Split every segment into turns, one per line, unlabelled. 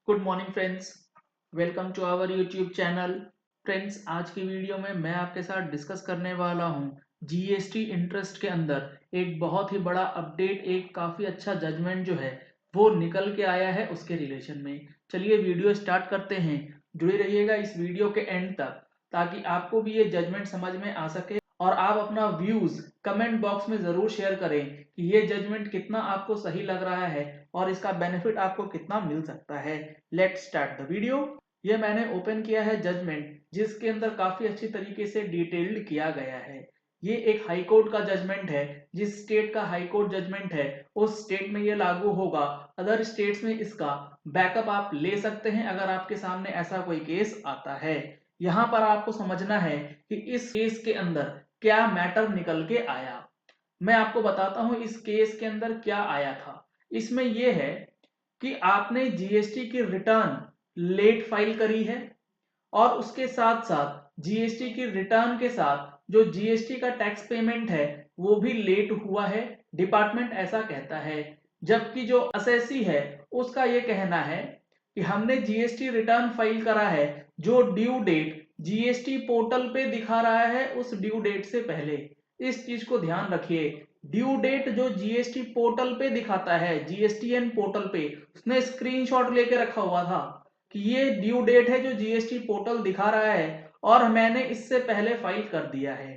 Good morning friends, welcome to our YouTube channel. Friends, आज की video में मैं आपके साथ डिस्कस करने वाला हूं जीएसटी इंटरेस्ट के अंदर एक बहुत ही बड़ा अपडेट, एक काफ़ी अच्छा जजमेंट जो है वो निकल के आया है उसके रिलेशन में। चलिए वीडियो स्टार्ट करते हैं। जुड़े रहिएगा इस वीडियो के एंड तक ताकि आपको भी ये जजमेंट समझ में आ सके और आप अपना व्यूज़ कमेंट बॉक्स में ज़रूर शेयर करें कि ये जजमेंट कितना आपको सही लग रहा है और इसका बेनिफिट आपको कितना मिल सकता है। Let's start the video. ये मैंने ओपन किया है जजमेंट, जिसके अंदर काफी अच्छी तरीके से डिटेल्ड किया गया है। ये एक हाई कोर्ट का जजमेंट है। जिस स्टेट का हाई कोर्ट जजमेंट है उस स्टेट में ये लागू होगा। अदर स्टेट्स में इसका बैकअप आप ले सकते हैं अगर आपके सामने ऐसा कोई केस आता है। यहाँ पर आपको समझना है कि इस केस के अंदर क्या मैटर निकल के आया। मैं आपको बताता हूं इस केस के अंदर क्या आया था। इसमें यह है कि आपने जीएसटी की रिटर्न लेट फाइल करी है और उसके साथ साथ जीएसटी की रिटर्न के साथ जो जीएसटी का टैक्स पेमेंट है वो भी लेट हुआ है। डिपार्टमेंट ऐसा कहता है, जबकि जो असेसी है उसका ये कहना है कि हमने जीएसटी रिटर्न फाइल करा है, जो ड्यू डेट जीएसटी पोर्टल पे दिखा रहा है उस ड्यू डेट से पहले। इस चीज को ध्यान रखिए, ड्यू डेट जो जीएसटी पोर्टल पे दिखाता है, जीएसटीएन पोर्टल पे उसने स्क्रीनशॉट लेके रखा हुआ था कि ये ड्यू डेट है जो जीएसटी पोर्टल दिखा रहा है और मैंने इससे पहले फाइल कर दिया है।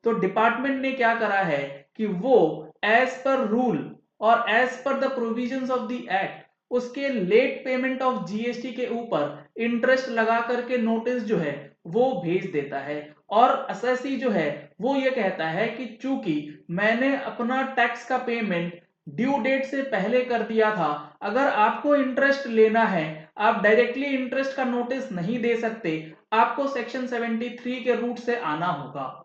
तो डिपार्टमेंट ने क्या करा है कि वो एज पर रूल और as per the provisions of the act उसके लेट पेमेंट ऑफ जीएसटी के ऊपर इंटरेस्ट लगा करके नोटिस जो है वो भेज देता है। और असेसी जो है वो ये कहता है कि चूंकि मैंने अपना टैक्स का पेमेंट ड्यू डेट से पहले कर दिया था, अगर आपको इंटरेस्ट लेना है आप डायरेक्टली इंटरेस्ट का नोटिस नहीं दे सकते, आपको सेक्शन 73 के रूट से आना होगा।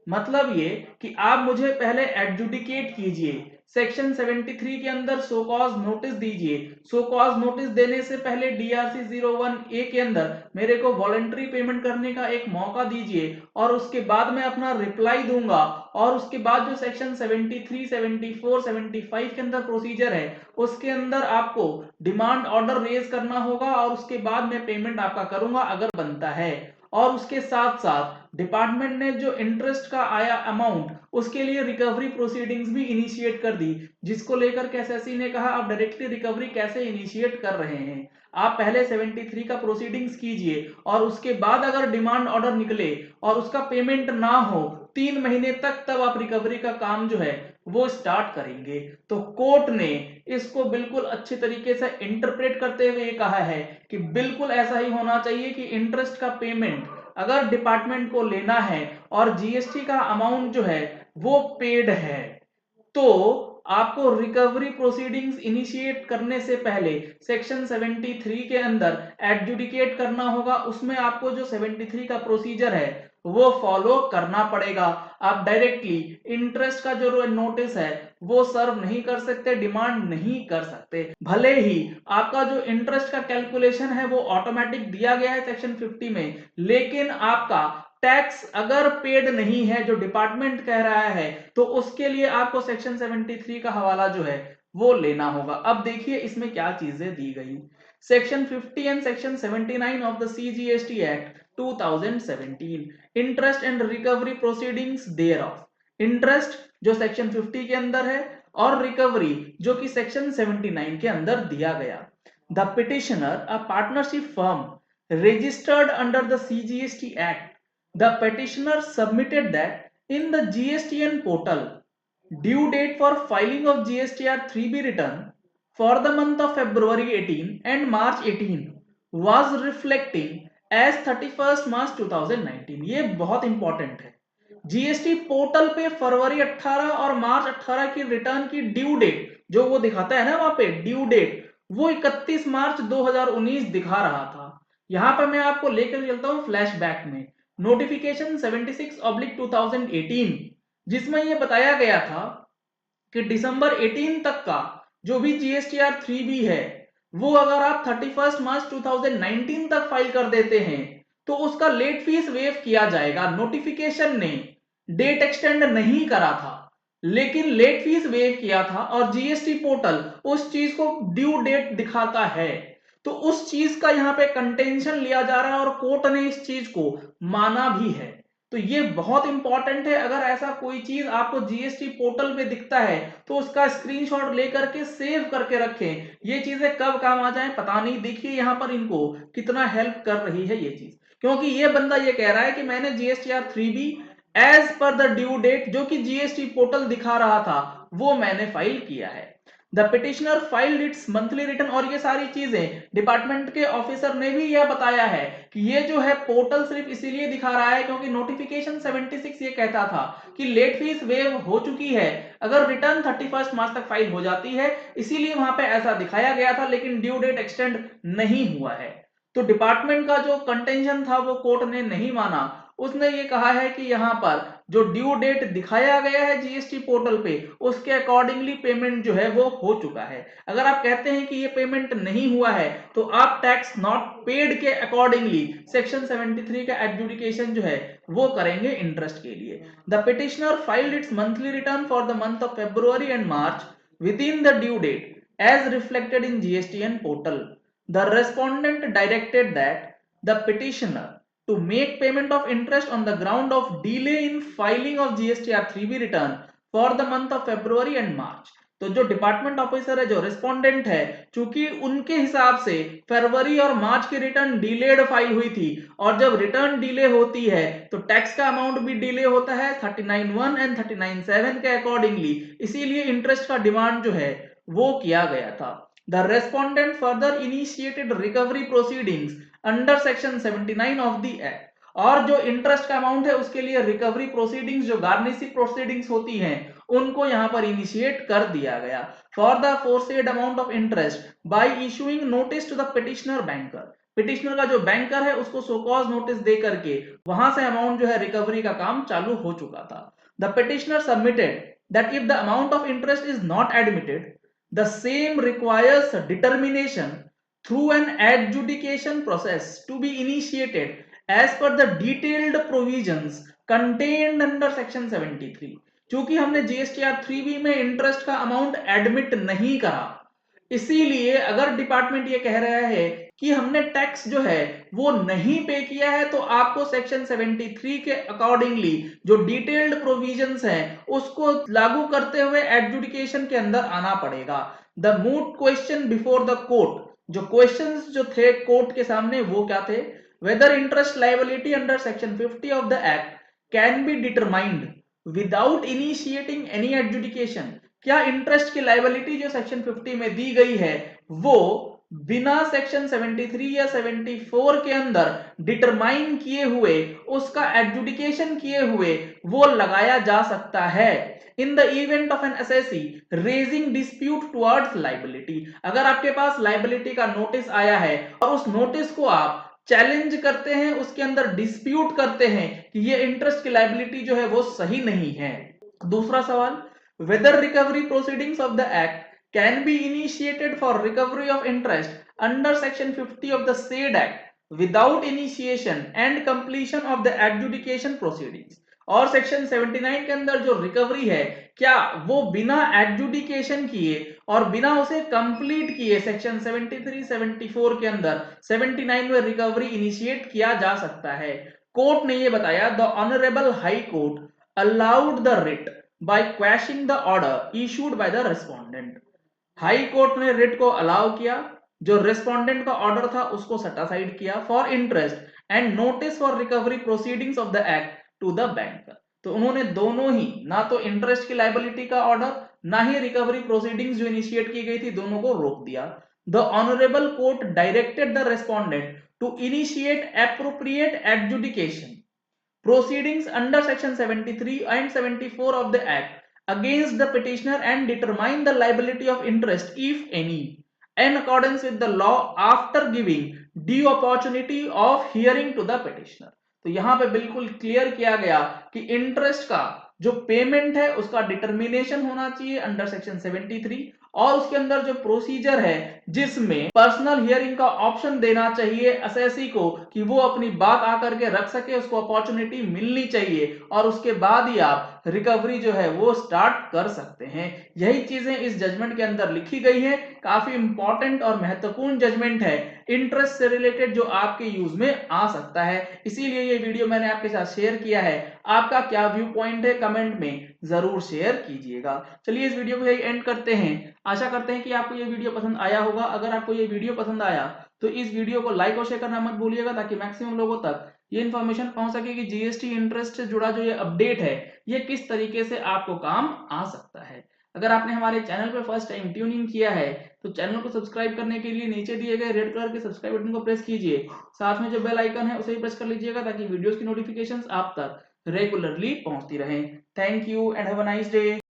मतलब ये कि आप मुझे पहले एडजुडिकेट कीजिए, सेक्शन 73 के अंदर सो कॉज नोटिस दीजिए। सो कॉज नोटिस देने से पहले डीआरसी 01A के अंदर मेरे को वॉलंटरी पेमेंट करने का एक मौका दीजिए और उसके बाद मैं अपना रिप्लाई दूंगा। और उसके बाद जो सेक्शन 73, 74, 75 के अंदर प्रोसीजर है उसके अंदर आपको डिमांड ऑर्डर रेज करना होगा और उसके बाद मैं पेमेंट आपका करूंगा अगर बनता है। और उसके साथ साथ डिपार्टमेंट ने जो इंटरेस्ट का आया अमाउंट उसके लिए रिकवरी प्रोसीडिंग्स भी इनिशिएट कर दी, जिसको लेकर के एसएससी ने कहा आप डायरेक्टली रिकवरी कैसे इनिशिएट कर रहे हैं, आप पहले 73 का प्रोसीडिंग्स कीजिए और उसके बाद अगर डिमांड ऑर्डर निकले और उसका पेमेंट ना हो 3 महीने तक, तब आप रिकवरी का काम जो है वो स्टार्ट करेंगे। तो कोर्ट ने इसको बिल्कुल अच्छे तरीके से इंटरप्रेट करते हुए कहा है कि बिल्कुल ऐसा ही होना चाहिए कि इंटरेस्ट का पेमेंट अगर डिपार्टमेंट को लेना है और जीएसटी का अमाउंट जो है वो पेड है, तो आपको रिकवरी प्रोसीडिंग्स इनिशिएट करने से पहले सेक्शन 73 के अंदर एडजुडिकेट करना होगा। उसमें आपको जो 73 का प्रोसीजर है वो फॉलो करना पड़ेगा। आप डायरेक्टली इंटरेस्ट का जो नोटिस है वो सर्व नहीं कर सकते, डिमांड नहीं कर सकते। भले ही आपका जो इंटरेस्ट का कैलकुलेशन है वो ऑटोमेटिक दिया गया है सेक्शन 50 में, लेकिन आपका टैक्स अगर पेड नहीं है जो डिपार्टमेंट कह रहा है तो उसके लिए आपको सेक्शन 73 का हवाला जो है वो लेना होगा। अब देखिए इसमें क्या चीजें दी गई। Section 50 and section 79 of the CGST act 2017, interest and recovery proceedings there of. Interest जो सेक्शन 50 के अंदर है और रिकवरी जो कि सेक्शन 79 के अंदर दिया गया। The petitioner a partnership firm registered under the CGST Act, the petitioner submitted that in the GSTN portal, due date for filing of GSTR 3B return for the month of February 18 and March 18 was reflecting as 31st March 2019। ये बहुत important है। GST portal पे फरवरी 18 और मार्च 18 की return की due date जो वो दिखाता है ना, वहां पे ड्यू डेट वो 31 मार्च 2019 दिखा रहा था। यहां पर मैं आपको लेकर चलता हूं फ्लैशबैक में। नोटिफिकेशन 76/2018, जिसमें यह बताया गया था कि दिसंबर 18 तक का जो भी जीएसटीआर 3B है वो अगर आप 31 मार्च 2019 तक फाइल कर देते हैं तो उसका लेट फीस वेव किया जाएगा। नोटिफिकेशन ने डेट एक्सटेंड नहीं करा था लेकिन लेट फीस वेव किया था और जीएसटी पोर्टल उस चीज को ड्यू डेट दिखाता है। तो उस चीज का यहाँ पे कंटेंशन लिया जा रहा है और कोर्ट ने इस चीज को माना भी है। तो ये बहुत इंपॉर्टेंट है। अगर ऐसा कोई चीज आपको जीएसटी पोर्टल पे दिखता है तो उसका स्क्रीनशॉट लेकर के सेव करके रखें। ये चीजें कब काम आ जाए पता नहीं। देखिए यहाँ पर इनको कितना हेल्प कर रही है ये चीज, क्योंकि ये बंदा ये कह रहा है कि मैंने GSTR 3B as per the due date जो कि जीएसटी पोर्टल दिखा रहा था वो मैंने फाइल किया है। The petitioner filed its monthly return, और ये सारी चीजें डिपार्टमेंट के ऑफिसर ने भी यह बताया है कि ये जो है पोर्टल सिर्फ इसीलिए दिखा रहा है क्योंकि नोटिफिकेशन 76 ये कहता था कि लेट फीस वेव हो चुकी है अगर रिटर्न 31 मार्च तक फाइल हो जाती है, इसीलिए वहां पे ऐसा दिखाया गया था, लेकिन ड्यू डेट एक्सटेंड नहीं हुआ है। तो डिपार्टमेंट का जो कंटेंशन था वो कोर्ट ने नहीं माना। उसने ये कहा है कि यहाँ पर जो ड्यू डेट दिखाया गया है जीएसटी पोर्टल पे उसके अकॉर्डिंगली पेमेंट जो है वो हो चुका है। अगर आप कहते हैं कि ये पेमेंट नहीं हुआ है तो आप टैक्स नॉट पेड के अकॉर्डिंगली सेक्शन 73 का एडजुडिकेशन जो है वो करेंगे इंटरेस्ट के लिए। The petitioner filed its monthly return for the month of February and March within the due date as reflected in GSTN portal. The respondent directed that the petitioner to make payment of interest on the ground of delay in filing of GSTR 3B return for the month of February and March। तो जो department officer है, जो respondent है, चूंकि उनके हिसाब से फरवरी और मार्च की रिटर्न डिलेड फाइल हुई थी, और जब रिटर्न डिले होती है तो टैक्स का अमाउंट भी डिले होता है 39(1) एंड 39(7) के अकॉर्डिंगली, इसीलिए इंटरेस्ट का डिमांड जो है वो किया गया था। The respondent further initiated recovery proceedings under section 79 of the act, और जो इंटरेस्ट का अमाउंट है उसके लिए रिकवरी प्रोसीडिंग्स, जो गार्निशिंग प्रोसीडिंग्स होती हैं, उनको यहां पर इनिशिएट कर दिया गया for the foresaid amount of interest by issuing notice to the petitioner banker. Petitioner का जो बैंकर है उसको सो कॉज नोटिस दे करके वहां से अमाउंट जो है रिकवरी का काम चालू हो चुका था। The petitioner submitted that if the amount of interest is not admitted the same requires determination through an adjudication process to be initiated as per the detailed provisions contained under section 73। चूंकि हमने GSTR 3B में interest का amount admit नहीं करा, इसीलिए अगर department ये कह रहा है कि हमने टैक्स जो है वो नहीं पे किया है तो आपको सेक्शन 73 के अकॉर्डिंगली जो डिटेल्ड प्रोविजंस हैं उसको लागू करते हुए एडजुडिकेशन के अंदर आना पड़ेगा। The moot question before the court, जो क्वेश्चंस जो थे कोर्ट के सामने वो क्या थे? Whether interest liability under section 50 of the act can be determined without initiating any adjudication. क्या इंटरेस्ट की लायबिलिटी जो सेक्शन 50 में दी गई है वो बिना सेक्शन 73 या 74 के अंदर डिटरमाइन किए हुए, उसका एडजुडिकेशन किए हुए वो लगाया जा सकता है in the event of N assessee raising dispute towards liability. अगर आपके पास लायबिलिटी का नोटिस आया है और उस नोटिस को आप चैलेंज करते हैं, उसके अंदर डिस्प्यूट करते हैं कि ये इंटरेस्ट की लायबिलिटी जो है वो सही नहीं है। दूसरा सवाल, whether recovery proceedings of the act can be initiated for recovery of interest under section 50 of the said act without initiation and completion of the adjudication proceedings। और सेक्शन 79 के अंदर जो रिकवरी है क्या वो बिना एडजुडिकेशन किए और बिना उसे कंप्लीट किए सेक्शन 73 74 के अंदर 79 में रिकवरी इनिशिएट किया जा सकता है? कोर्ट ने ये बताया, the honourable high court allowed the writ by quashing the order issued by the respondent। High court ने रिट को अलाउ किया, जो रेस्पोंडेंट का ऑर्डर था उसको सटासाइड किया for interest and notice for recovery proceedings of the act to the banker. तो उन्होंने दोनों ही, ना तो इंटरेस्ट की लायबिलिटी का ऑर्डर ना ही रिकवरी प्रोसीडिंग्स जो इनिशिएट की गई थी, दोनों को रोक दिया। The honourable court directed the respondent to initiate appropriate adjudication proceedings under section 73 and 74 of the act against the petitioner and determine the liability of interest if any in accordance with the law after giving due opportunity of hearing to the petitioner। तो यहां पे बिल्कुल clear किया गया कि interest का जो payment है उसका डिटर्मिनेशन होना चाहिए अंडर सेक्शन 73, और उसके अंदर जो प्रोसीजर है जिसमें पर्सनल हियरिंग का ऑप्शन देना चाहिए असेसी को कि वो अपनी बात आकर के रख सके, उसको अपॉर्चुनिटी मिलनी चाहिए और उसके बाद ही आप रिकवरी जो है वो स्टार्ट कर सकते हैं। यही चीजें इस जजमेंट के अंदर लिखी गई है। काफी इंपॉर्टेंट और महत्वपूर्ण जजमेंट है, इंटरेस्ट से रिलेटेड, जो आपके यूज में आ सकता है। इसीलिए ये वीडियो मैंने आपके साथ शेयर किया है। आपका क्या व्यू पॉइंट है कमेंट में जरूर शेयर कीजिएगा। चलिए इस वीडियो को यही एंड करते हैं। आशा करते हैं कि आपको ये वीडियो पसंद आया होगा। अगर आपको ये वीडियो पसंद आया तो इस वीडियो को लाइक और शेयर करना मत भूलिएगा, ताकि मैक्सिमम लोगों तक ये इन्फॉर्मेशन पहुंच सके कि जीएसटी इंटरेस्ट से जुड़ा जो ये अपडेट है ये किस तरीके से आपको काम आ सकता है। अगर आपने हमारे चैनल पर फर्स्ट टाइम ट्यून इन किया है तो चैनल को सब्सक्राइब करने के लिए नीचे दिए गए रेड कलर के सब्सक्राइब बटन को प्रेस कीजिए। साथ में जो बेल आइकन है उसे भी प्रेस कर लीजिएगा, ताकि वीडियोस की नोटिफिकेशंस आप तक रेगुलरली पहुंचती रहे। Thank you and have a nice day.